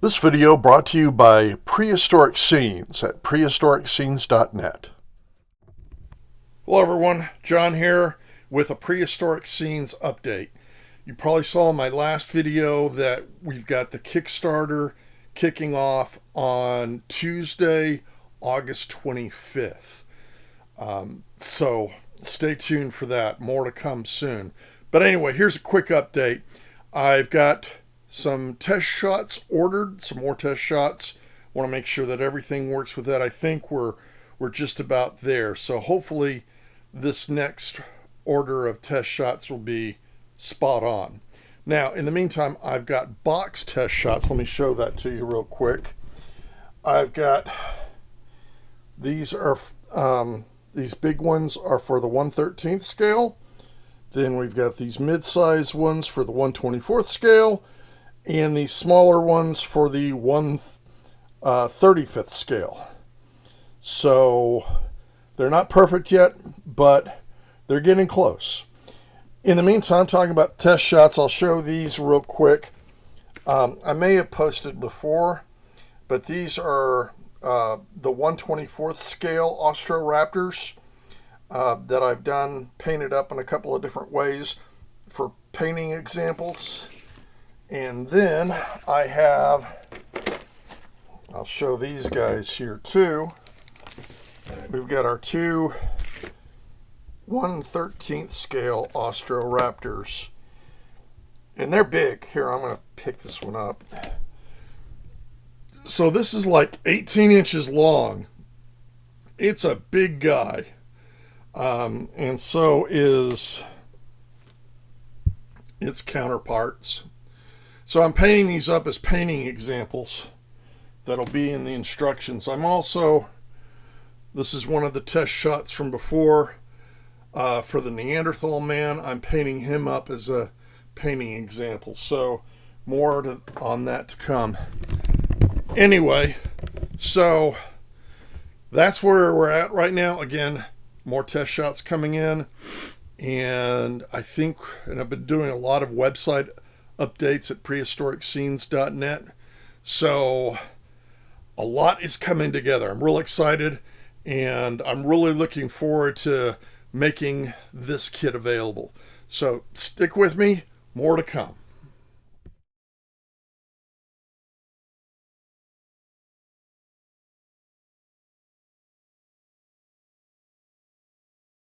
This video brought to you by Prehistoric Scenes at prehistoricscenes.net. Hello everyone, John here with a Prehistoric Scenes update. You probably saw in my last video that we've got the Kickstarter kicking off on Tuesday, August 25th. So stay tuned for that. More to come soon. But anyway, here's a quick update. I've got some test shots ordered, some more test shots. Want to make sure that everything works with that. I think we're just about there. So hopefully this next order of test shots will be spot on. Now, in the meantime, I've got box test shots. Let me show that to you real quick. I've got these big ones are for the 1/13th scale. Then we've got these mid-size ones for the 1/24th scale. And the smaller ones for the 1/35th scale. So they're not perfect yet, but they're getting close. In the meantime, talking about test shots, I'll show these real quick. I may have posted before, but these are the 1/24th scale Austroraptors that I've done, painted up in a couple of different ways for painting examples. And then I'll show these guys here too. We've got our two 1/13th scale Austroraptors. And they're big. Here, I'm going to pick this one up. So this is like 18 inches long. It's a big guy. And so is its counterparts. So I'm painting these up as painting examples that'll be in the instructions. This is one of the test shots from before for the Neanderthal Man. I'm painting him up as a painting example. So more on that to come. Anyway, so that's where we're at right now. Again, more test shots coming in. And I've been doing a lot of website updates at prehistoricscenes.net. So a lot is coming together. I'm real excited, and I'm really looking forward to making this kit available. So stick with me, more to come.